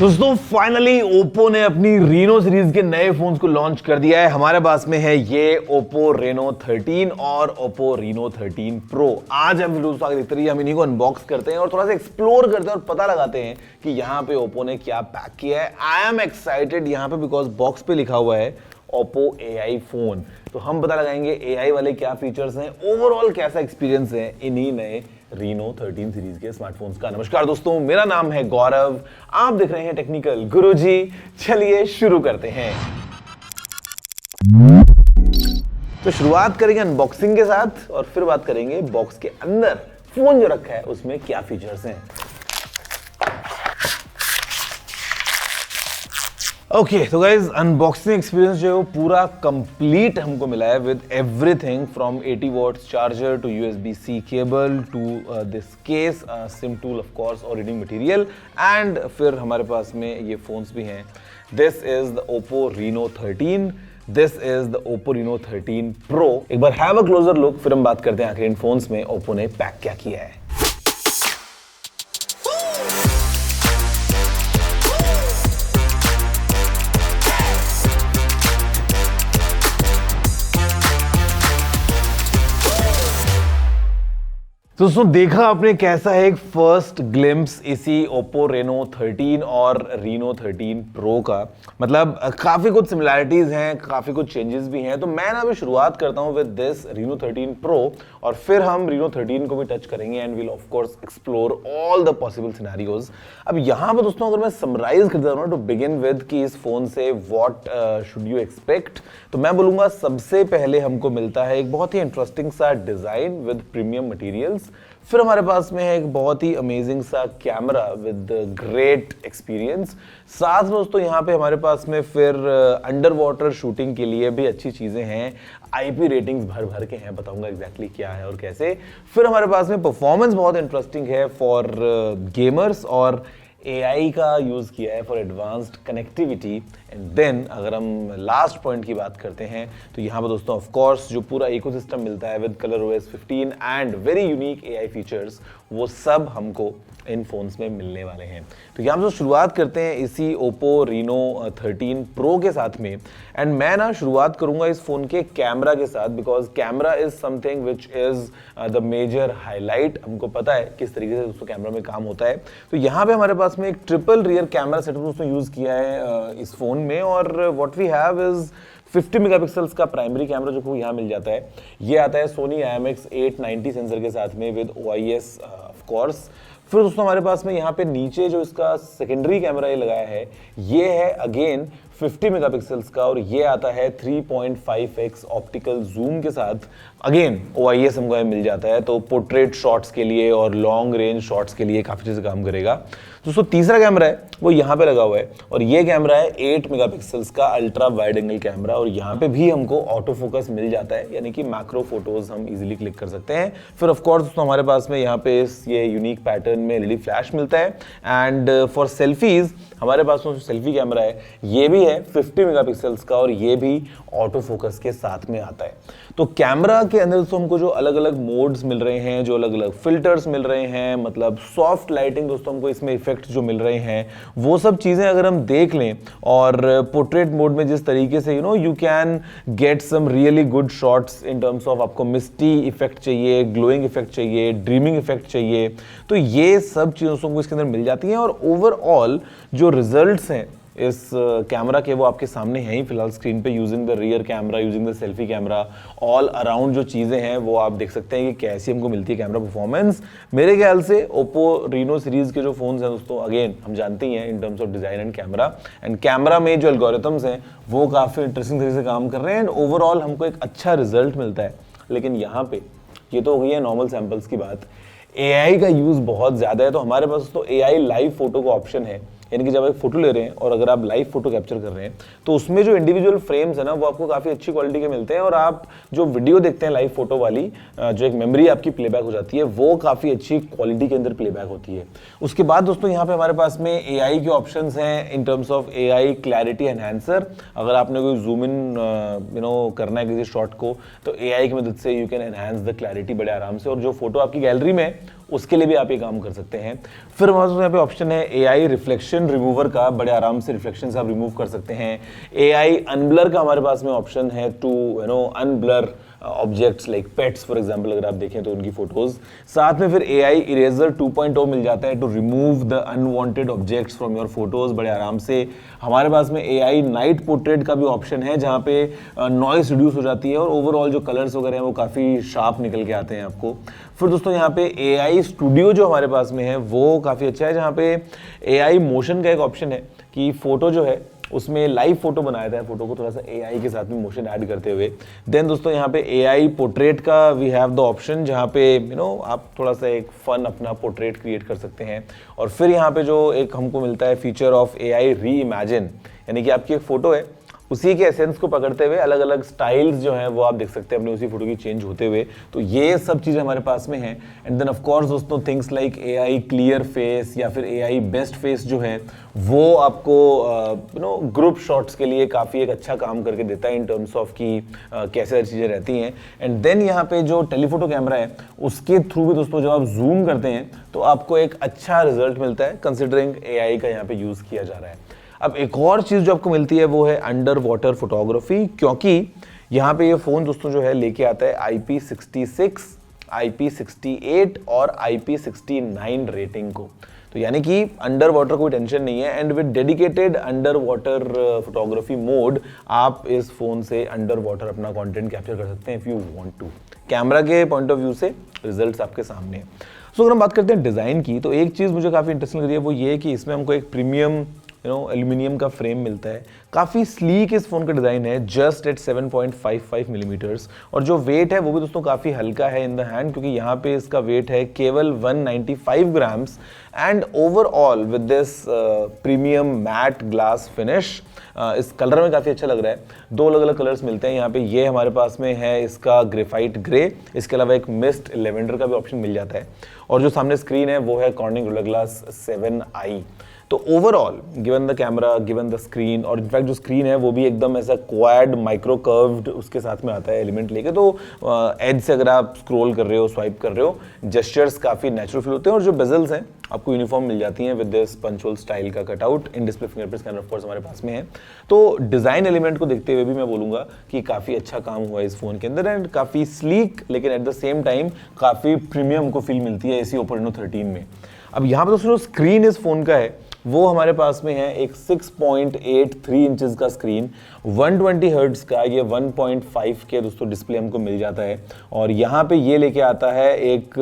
दोस्तों finally Oppo ने अपनी रीनो सीरीज के नए फोन्स को लॉन्च कर दिया है। हमारे पास में है ये ओप्पो रेनो 13 और ओप्पो रीनो 13 प्रो। आज हम वीडियो आगे देखते रहिए, हम इन्हीं को अनबॉक्स करते हैं और थोड़ा सा एक्सप्लोर करते हैं और पता लगाते हैं कि यहाँ पे ओप्पो ने क्या पैक किया है। आई एम एक्साइटेड यहाँ पे बिकॉज बॉक्स पे लिखा हुआ है ओप्पो AI फोन। तो हम पता लगाएंगे AI वाले क्या फीचर्स हैं, ओवरऑल कैसा एक्सपीरियंस है इन्हीं नए रीनो 13 सीरीज के स्मार्टफोन्स का। नमस्कार दोस्तों, मेरा नाम है गौरव, आप देख रहे हैं टेक्निकल गुरुजी। चलिए शुरू करते हैं। तो शुरुआत करेंगे अनबॉक्सिंग के साथ और फिर बात करेंगे बॉक्स के अंदर फोन जो रखा है उसमें क्या फीचर्स हैं। ओके, तो गाइज अनबॉक्सिंग एक्सपीरियंस जो है वो पूरा कंप्लीट हमको मिला है with everything from 80 watts charger to USB-C cable to this case, sim tool of course और रीडिंग मटेरियल, एंड फिर हमारे पास में ये फोन्स भी हैं। This is the Oppo Reno 13, this is the Oppo Reno 13 pro. एक बार हैव अ क्लोजर लुक, फिर हम बात करते हैं आखिर इन फोन्स में ओप्पो ने पैक क्या किया है। दोस्तों देखा आपने कैसा है एक फर्स्ट ग्लिम्स इसी ओप्पो रेनो 13 और रीनो 13 प्रो का। मतलब काफी कुछ सिमिलैरिटीज हैं, काफी कुछ चेंजेस भी हैं। तो मैं ना अभी शुरुआत करता हूं विद दिस रीनो 13 प्रो और फिर हम रीनो 13 को भी टच करेंगे and will of course explore all the possible scenarios. अब यहां पर दोस्तों अगर मैं समराइज कर देता हूं टू बिगिन विद कि इस फोन से व्हाट शुड यू एक्सपेक्ट, तो मैं बोलूंगा सबसे पहले हमको मिलता है एक बहुत ही इंटरेस्टिंग सा डिजाइन विद प्रीमियम मटेरियल्स। फिर हमारे पास में है एक बहुत ही अमेजिंग सा कैमरा विद ग्रेट एक्सपीरियंस। साथ में दोस्तों यहाँ पे हमारे पास में फिर अंडर वाटर शूटिंग के लिए भी अच्छी चीजें हैं। IP रेटिंग्स भर भर के हैं, बताऊंगा एग्जैक्टली क्या है और कैसे। फिर हमारे पास में परफॉर्मेंस बहुत इंटरेस्टिंग है फॉर गेमर्स और AI का यूज किया है for advanced connectivity. And then अगर हम लास्ट पॉइंट की बात करते हैं तो यहाँ पर दोस्तों ऑफ कोर्स जो पूरा इकोसिस्टम मिलता है with ColorOS 15 and very unique AI features, वो सब हमको इन फोन्स में मिलने वाले हैं। तो यहाँ पर शुरुआत करते हैं इसी ओप्पो रीनो 13 प्रो के साथ में। एंड मैं ना शुरुआत करूंगा इस फोन के कैमरा के साथ because camera is something which is the major highlight. हमको पता है किस तरीके से दोस्तों कैमरा में काम होता है। तो यहाँ पे हमारे पास में एक ट्रिपल रियर कैमरा सेटअप दोस्तों यूज किया है इस फोन में, और what we have is 50 megapixels का प्राइमरी कैमरा जो को यहाँ मिल जाता है। ये आता है सोनी IMX890 सेंसर के साथ में विद OIS ऑफ कोर्स। फिर दोस्तों हमारे पास में यहाँ पे नीचे जो इसका सेकेंडरी कैमरा ये लगाया है ये है अगेन 50 मेगापिक्सल्स का, और ये आता है 3.5x ऑप्टिकल जूम के साथ। अगेन OIS हमको मिल जाता है, तो पोर्ट्रेट शॉट्स के लिए और लॉन्ग रेंज शॉट्स के लिए काफी चीज़ काम करेगा। दोस्तों तीसरा कैमरा है वो यहाँ पे लगा हुआ है और ये कैमरा है 8 मेगापिक्सल्स का अल्ट्रा वाइड एंगल कैमरा, और यहाँ पे भी हमको ऑटो फोकस मिल जाता है, यानी कि मैक्रो फोटोज हम इजीली क्लिक कर सकते हैं। फिर ऑफ कोर्स दोस्तों हमारे पास में यहाँ पे ये यूनिक पैटर्न में LED फ्लैश मिलता है। एंड फॉर सेल्फीज हमारे पास में जो सेल्फी कैमरा है ये भी है 50 मेगापिक्सल्स का, और ये भी ऑटो फोकस के साथ में आता है। तो कैमरा के अंदर दोस्तों हमको जो अलग अलग मोड्स मिल रहे हैं, जो अलग अलग फिल्टर्स मिल रहे हैं, मतलब सॉफ्ट लाइटिंग दोस्तों हमको इसमें इफेक्ट जो मिल रहे हैं, वो सब चीजें अगर हम देख लें, और पोर्ट्रेट मोड में जिस तरीके से you can get some really good shots in terms of आपको मिस्टी इफेक्ट चाहिए, ग्लोइंग इफेक्ट चाहिए, ड्रीमिंग इफेक्ट चाहिए, तो ये सब चीज़ों को इसके अंदर मिल जाती हैं। और ओवरऑल जो रिजल्ट्स हैं इस कैमरा के वो आपके सामने हैं ही फिलहाल स्क्रीन पे, using the rear camera, using the selfie camera, all around जो चीज़ें हैं वो आप देख सकते हैं कि कैसी हमको मिलती है कैमरा परफॉर्मेंस। मेरे ख्याल से ओप्पो रीनो सीरीज के जो फोन्स हैं दोस्तों, अगेन हम जानते ही हैं इन terms of design and camera में जो एल्गोरिथम्स हैं वो काफ़ी इंटरेस्टिंग तरीके से काम कर रहे हैं एंड ओवरऑल हमको एक अच्छा रिजल्ट मिलता है। लेकिन यहाँ पे ये तो हो गई है नॉर्मल सैंपल्स की बात, AI का यूज़ बहुत ज़्यादा है। तो हमारे पास तो AI लाइव फोटो का ऑप्शन है, यानी कि जब एक फोटो ले रहे हैं और अगर आप लाइव फोटो कैप्चर कर रहे हैं तो उसमें जो इंडिविजुअल फ्रेम्स है ना वो आपको काफ़ी अच्छी क्वालिटी के मिलते हैं, और आप जो वीडियो देखते हैं लाइव फोटो वाली, जो एक मेमोरी आपकी प्लेबैक हो जाती है वो काफ़ी अच्छी क्वालिटी के अंदर प्लेबैक होती है। उसके बाद दोस्तों यहाँ पे हमारे पास में AI के ऑप्शंस हैं इन terms of AI clarity enhancer. अगर आपने कोई जूम इन करना है किसी शॉट को तो AI की मदद से you can enhance the clarity बड़े आराम से, और जो फोटो आपकी गैलरी में उसके लिए भी आप ये काम कर सकते हैं। फिर हमारे पास यहाँ पे ऑप्शन है AI रिफ्लेक्शन रिमूवर का, बड़े आराम से रिफ्लेक्शन से आप रिमूव कर सकते हैं। AI अनब्लर का हमारे पास में ऑप्शन है to unblur objects like pets for example, अगर आप देखें तो उनकी फोटोज। साथ में फिर AI इरेजर 2.0 मिल जाता है to remove the unwanted objects from your photos बड़े आराम से। हमारे पास में AI नाइट पोर्ट्रेट का भी ऑप्शन है जहाँ पे नॉइस रिड्यूस हो जाती है और ओवरऑल जो कलर्स वगैरह हैं वो काफ़ी शार्प निकल के आते हैं आपको। फिर दोस्तों यहाँ पे AI स्टूडियो जो हमारे पास में है वो काफ़ी अच्छा है, जहाँ पे AI मोशन का एक ऑप्शन है कि फोटो जो है उसमें लाइव फोटो बनाया था, फोटो को थोड़ा सा AI के साथ में मोशन ऐड करते हुए। देन दोस्तों यहाँ पे AI पोर्ट्रेट का वी हैव द ऑप्शन जहाँ पे आप थोड़ा सा एक फन अपना पोर्ट्रेट क्रिएट कर सकते हैं। और फिर यहाँ पे जो एक हमको मिलता है फीचर ऑफ AI री इमेजिन, यानी कि आपकी एक फोटो है उसी के एसेंस को पकड़ते हुए अलग अलग स्टाइल्स जो हैं वो आप देख सकते हैं अपनी उसी फोटो की चेंज होते हुए। तो ये सब चीज़ें हमारे पास में हैं। एंड देन ऑफ कोर्स दोस्तों things like AI clear face या फिर AI बेस्ट फेस जो है वो आपको ग्रुप शॉट्स के लिए काफ़ी एक अच्छा काम करके देता है इन टर्म्स ऑफ कि कैसे चीज़ें रहती हैं। एंड देन यहाँ पे जो टेलीफोटो कैमरा है उसके थ्रू भी दोस्तों जब आप जूम करते हैं तो आपको एक अच्छा रिजल्ट मिलता है कंसिडरिंग AI का यहाँ पे यूज़ किया जा रहा है। अब एक और चीज़ जो आपको मिलती है वो है अंडर वाटर फोटोग्राफी, क्योंकि यहाँ पे ये फ़ोन दोस्तों जो है लेके आता है IP66, IP68 और IP69 रेटिंग को। तो यानी कि अंडर वाटर कोई टेंशन नहीं है। And with dedicated under water photography mode आप इस फ़ोन से अंडर वाटर अपना कंटेंट कैप्चर कर सकते हैं if you want to. Camera के पॉइंट ऑफ व्यू से रिजल्ट्स आपके सामने हैं। सो अगर हम बात करते हैं डिज़ाइन की, तो एक चीज़ मुझे काफ़ी इंटरेस्टिंग लग रही है वो ये कि इसमें हमको एक प्रीमियम एल्यूमिनियम का फ्रेम मिलता है। काफ़ी स्लीक इस फोन का डिज़ाइन है, जस्ट एट 7.55 मिलीमीटर्स। और जो वेट है वो भी दोस्तों काफ़ी हल्का है इन द हैंड, क्योंकि यहाँ पे इसका वेट है केवल 195 grams. And overall with this premium matte glass finish इस कलर में काफ़ी अच्छा लग रहा है। दो अलग अलग कलर्स मिलते हैं यहाँ पे, ये हमारे पास में है इसका ग्रेफाइट ग्रे, इसके अलावा एक मिस्ट लेवेंडर का भी ऑप्शन मिल जाता है। और जो सामने स्क्रीन है वो है कॉर्निंग गोरिल्ला ग्लास 7i। तो overall given the camera, given the screen, और इनफैक्ट जो स्क्रीन है वो भी एकदम ऐसा क्वाड माइक्रो कर्व्ड उसके साथ में आता है एलिमेंट लेके। तो एज से अगर आप स्क्रॉल कर रहे हो, स्वाइप कर रहे हो, जेस्चर्स काफ़ी नेचुरल फील होते हैं। और जो बेजल्स हैं आपको यूनिफॉर्म मिल जाती हैं with this punch hole style का cutout. In display fingerprint scanner of course हमारे पास में है। तो डिज़ाइन एलिमेंट को देखते हुए भी मैं बोलूँगा कि काफ़ी अच्छा काम हुआ है इस फ़ोन के अंदर, एंड काफ़ी स्लीक लेकिन एट द सेम टाइम काफ़ी प्रीमियम को फील मिलती है इसी Oppo Reno 13 में। अब यहाँ पर दोस्तों स्क्रीन इस फ़ोन का है वो हमारे पास में है एक 6.83 इंचेस का स्क्रीन, 120 हर्ट्ज का ये 1.5 के दोस्तों डिस्प्ले हमको मिल जाता है। और यहाँ पे ये लेके आता है एक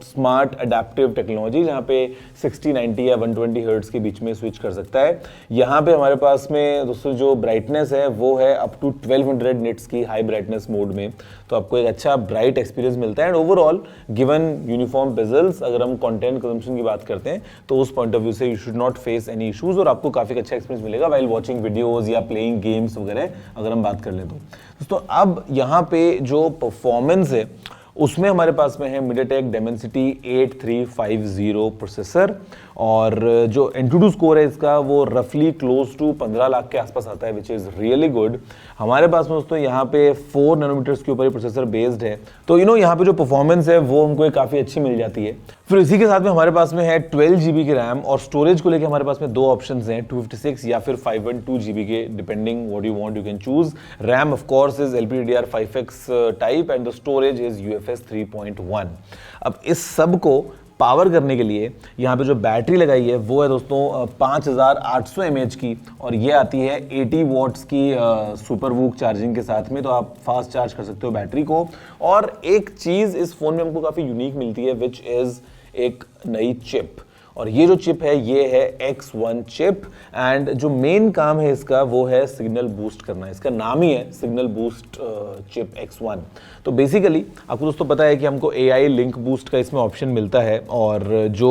स्मार्ट अडेप्टिव टेक्नोलॉजी जहाँ पे 60-90 या 120 हर्ट्ज के बीच में स्विच कर सकता है। यहाँ पे हमारे पास में दोस्तों जो ब्राइटनेस है वो है अप टू 1200 निट्स की हाई ब्राइटनेस मोड में, तो आपको एक अच्छा ब्राइट एक्सपीरियंस मिलता है। And overall given uniform bezels, अगर हम कंटेंट कंजम्पशन की बात करते हैं तो उस पॉइंट ऑफ व्यू से you should not face any issues, और आपको काफी अच्छा एक्सपीरियंस मिलेगा व्हाइल वाचिंग वीडियोस या प्लेइंग गेम्स वगैरह अगर हम बात कर ले तो। दोस्तों अब यहाँ पे जो परफॉर्मेंस है उसमें हमारे पास में है MediaTek Dimensity 8350 प्रोसेसर, और जो Antutu स्कोर है इसका वो रफली क्लोज टू 15 लाख के आसपास आता है, विच इज़ रियली गुड। हमारे पास में दोस्तों यहाँ पे 4 नैनोमीटर्स के ऊपर ये प्रोसेसर बेस्ड है, तो यहाँ पे जो परफॉर्मेंस है वो हमको काफ़ी अच्छी मिल जाती है। फिर इसी के साथ में हमारे पास में है 12 GB की रैम, और स्टोरेज को लेकर हमारे पास में दो ऑप्शन हैं, 256 या फिर 512 GB के, depending what you want you can choose. RAM of course is LPDDR5X type and the storage is UFS 3.1। अब इस सब को पावर करने के लिए यहाँ पे जो बैटरी लगाई है वो है दोस्तों 5800 mAh की, और ये आती है 80 वॉट्स की सुपर वूक चार्जिंग के साथ में, तो आप फास्ट चार्ज कर सकते हो बैटरी को। और एक चीज़ इस फ़ोन में हमको काफ़ी यूनिक मिलती है विच इज़ एक नई चिप, और ये जो चिप है ये है X1 चिप, एंड जो मेन काम है इसका वो है सिग्नल बूस्ट करना। इसका नाम ही है सिग्नल बूस्ट चिप X1। तो बेसिकली आपको दोस्तों पता है कि हमको AI लिंक बूस्ट का इसमें ऑप्शन मिलता है, और जो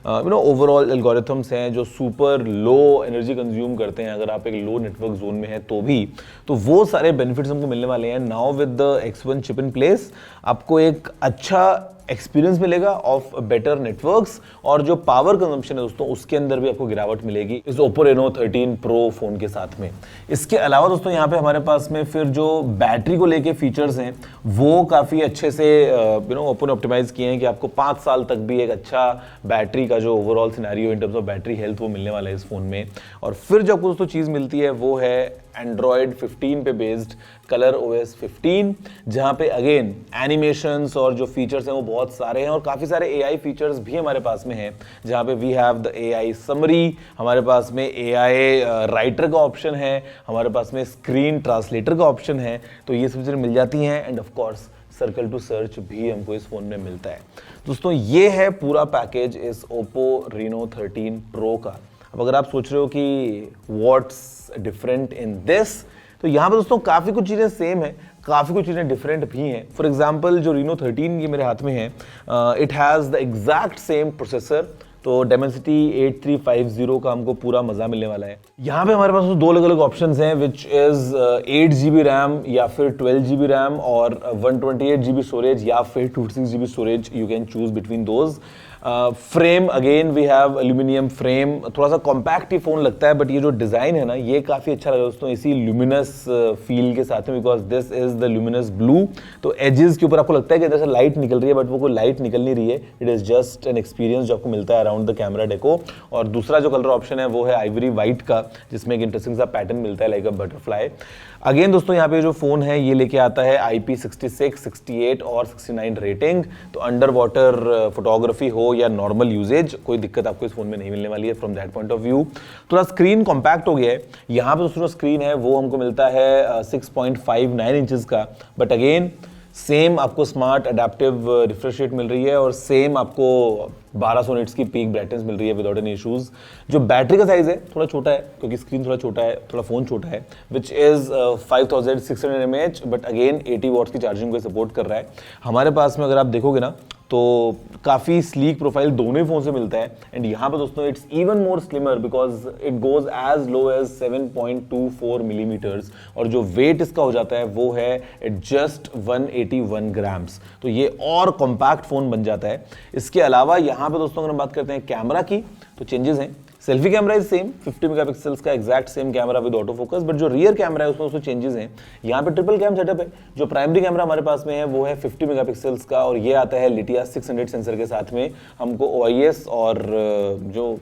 ओवरऑल एल्गोरिथम्स हैं जो सुपर लो एनर्जी कंज्यूम करते हैं अगर आप एक लो नेटवर्क जोन में है तो भी, तो वो सारे बेनिफिट्स हमको मिलने वाले हैं। Now with the X1 chip in place आपको एक अच्छा एक्सपीरियंस मिलेगा ऑफ बेटर नेटवर्क्स, और जो पावर कंजम्पशन है दोस्तों उसके अंदर भी आपको गिरावट मिलेगी इस Oppo Reno 13 Pro फोन के साथ में। इसके अलावा दोस्तों यहाँ पे हमारे पास में फिर जो बैटरी को लेके फीचर्स हैं वो काफ़ी अच्छे से Oppo ने ऑप्टिमाइज किए हैं कि आपको 5 साल तक भी एक अच्छा बैटरी का जो overall scenario in terms of battery health वो मिलने वाला है इस फोन में। और फिर जो आपको दोस्तों चीज़ मिलती है वो है Android 15 पे बेस्ड ColorOS 15, जहाँ पे अगेन एनिमेशंस और जो फीचर्स हैं वो बहुत सारे हैं और काफ़ी सारे AI फीचर्स भी हमारे पास में हैं, जहाँ पे we have the AI summary, हमारे पास में AI राइटर का ऑप्शन है, हमारे पास में स्क्रीन ट्रांसलेटर का ऑप्शन है, तो ये सब चीज़ें मिल जाती हैं। And of course circle to search भी हमको इस फोन में मिलता है। दोस्तों ये है पूरा पैकेज इस Oppo Reno 13 Pro का। अब अगर आप सोच रहे हो कि व्हाट्स डिफरेंट इन दिस, तो यहाँ पर दोस्तों काफ़ी कुछ चीज़ें सेम है, काफ़ी कुछ चीज़ें डिफरेंट भी हैं। फॉर एग्जांपल जो Reno 13 ये मेरे हाथ में है, it has the exact same processor, तो Dimensity 8350 का हमको पूरा मज़ा मिलने वाला है। यहाँ पे हमारे पास दो अलग अलग ऑप्शंस हैं, विच इज़ 8GB रैम या फिर 12GB रैम और 128GB स्टोरेज या फिर 256GB storage, you can choose between those. Frame again we have aluminium frame, थोड़ा सा कॉम्पैक्ट ही फोन लगता है, बट ये जो डिज़ाइन है ना ये काफ़ी अच्छा लगा दोस्तों इसी ल्यूमिनस फील के साथ में, because this is the luminous blue. तो एजेस के ऊपर आपको लगता है कि जैसे लाइट निकल रही है, बट वो कोई लाइट निकल नहीं रही है, it is just an experience जो आपको मिलता है अराउंड द कैमरा डेको। और दूसरा जो कलर ऑप्शन है वो है आइवरी वाइट का, जिसमें एक इंटरेस्टिंग सा पैटर्न मिलता है लाइक अ बटरफ्लाई। अगेन दोस्तों यहाँ पे जो फोन है ये लेके आता है IP66, 68 और 69 रेटिंग, तो अंडर वाटर फोटोग्राफी हो या नॉर्मल यूजेज कोई दिक्कत आपको इस फोन में नहीं मिलने वाली है from that point of view. थोड़ा स्क्रीन कॉम्पैक्ट हो गया है, यहाँ पे दोस्तों स्क्रीन है वो हमको मिलता है 6.59 इंचेस का, बट अगेन सेम आपको स्मार्ट अडेप्टिव रिफ्रेश रेट मिल रही है और सेम आपको 1200 निट्स की पीक ब्राइटनेस मिल रही है विदाउट एनी इश्यूज। जो बैटरी का साइज है थोड़ा छोटा है क्योंकि स्क्रीन थोड़ा छोटा है, थोड़ा फोन छोटा है, which is 5600 mAh, but again 80 watts की चार्जिंग को सपोर्ट कर रहा है। हमारे पास में अगर आप देखोगे ना तो काफ़ी स्लीक प्रोफाइल दोनों ही फोन से मिलता है। एंड यहाँ पे दोस्तों it's even more slimmer because it goes as low as 7.24 millimetres, और जो वेट इसका हो जाता है वो है इट जस्ट 181 ग्राम्स, तो ये और कॉम्पैक्ट फोन बन जाता है। इसके अलावा यहाँ पे दोस्तों अगर हम बात करते हैं कैमरा की, तो चेंजेस हैं। Selfie camera is same 50 megapixels का exact same camera with auto focus, but जो रियर कैमरा है उसमें उसमें चेंजेस हैं। यहाँ पे ट्रिपल कैम सेटअप है। जो प्राइमरी कैमरा हमारे पास में है वो है 50 मेगापिक्सल्स का और ये आता है लिटिया 600 सेंसर के साथ में। हमको OIS और जो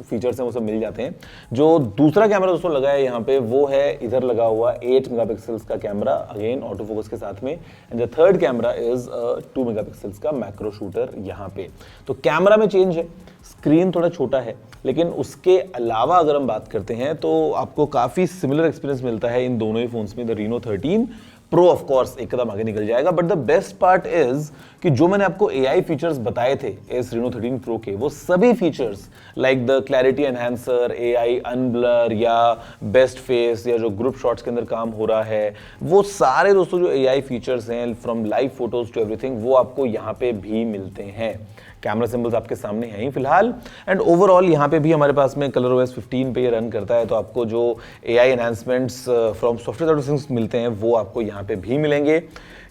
फीचर्स हैं वो सब मिल जाते हैं। जो दूसरा कैमरा दोस्तों लगा है यहाँ पे वो है इधर लगा हुआ 8 मेगापिक्सल्स का कैमरा, अगेन ऑटो फोकस के साथ में। And the third camera is 2 megapixels का मैक्रो शूटर यहाँ पे। तो कैमरा में चेंज है, स्क्रीन थोड़ा छोटा है, लेकिन उसके अलावा अगर हम बात करते हैं तो आपको काफ़ी सिमिलर एक्सपीरियंस मिलता है इन दोनों ही फोन्स में। The Reno 13 Pro of course एक कदम आगे निकल जाएगा, but the best part is कि जो मैंने आपको AI फीचर्स बताए थे इस Reno 13 Pro के, वो सभी features like the clarity enhancer, AI unblur या बेस्ट फेस या जो ग्रुप शॉट्स के अंदर काम हो रहा है, वो सारे दोस्तों जो AI फीचर्स हैं from live photos to everything वो आपको यहाँ पे भी मिलते हैं। कैमरा सिंबल्स आपके सामने हैं ही फिलहाल। एंड ओवरऑल यहाँ पे भी हमारे पास में ColorOS 15 पे ये रन करता है, तो आपको जो AI enhancements from software side से मिलते हैं वो आपको यहाँ पे भी मिलेंगे।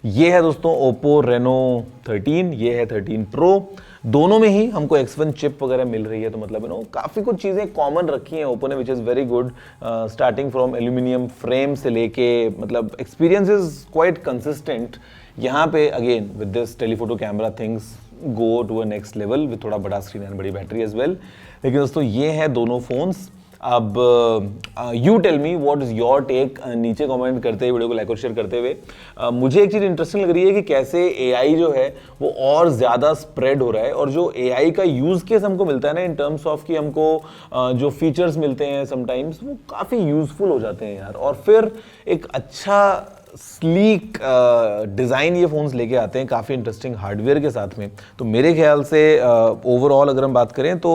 ये है दोस्तों Oppo Reno 13, ये है 13 Pro। दोनों में ही हमको X1 चिप वगैरह मिल रही है, तो मतलब काफ़ी कुछ चीज़ें कॉमन रखी हैं Oppo ने, which is very good. Starting from aluminium frame से लेके मतलब एक्सपीरियंस इज क्वाइट कंसिस्टेंट। यहाँ पे again with this telephoto camera things go to a next level with थोड़ा बड़ा स्क्रीन एंड बड़ी बैटरी एज वेल। लेकिन दोस्तों ये है दोनों फोन्स। अब you tell me what is your take, नीचे कमेंट करते हुए वीडियो को लाइक और शेयर करते हुए। मुझे एक चीज़ इंटरेस्टिंग लग रही है कि कैसे AI जो है वो और ज़्यादा स्प्रेड हो रहा है, और जो AI का यूज़ केस हमको मिलता है ना इन टर्म्स ऑफ कि हमको जो फीचर्स मिलते हैं समटाइम्स वो काफ़ी यूजफुल हो जाते हैं यार, और फिर एक अच्छा स्लीक डिज़ाइन ये फ़ोन्स लेके आते हैं काफ़ी इंटरेस्टिंग हार्डवेयर के साथ में। तो मेरे ख्याल से ओवरऑल अगर हम बात करें तो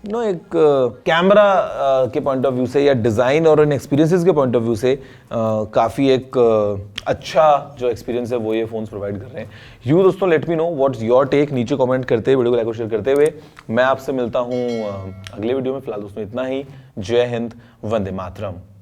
एक कैमरा के पॉइंट ऑफ व्यू से या डिज़ाइन और इन एक्सपीरियंसेस के पॉइंट ऑफ व्यू से काफ़ी एक अच्छा जो एक्सपीरियंस है वो ये फ़ोन्स प्रोवाइड कर रहे हैं। यू दोस्तों let me know what's your take, नीचे कमेंट करते वीडियो को लाइक और शेयर करते हुए। मैं आपसे मिलता हूँ अगले वीडियो में। फिलहाल दोस्तों इतना ही। जय हिंद, वंदे मातरम।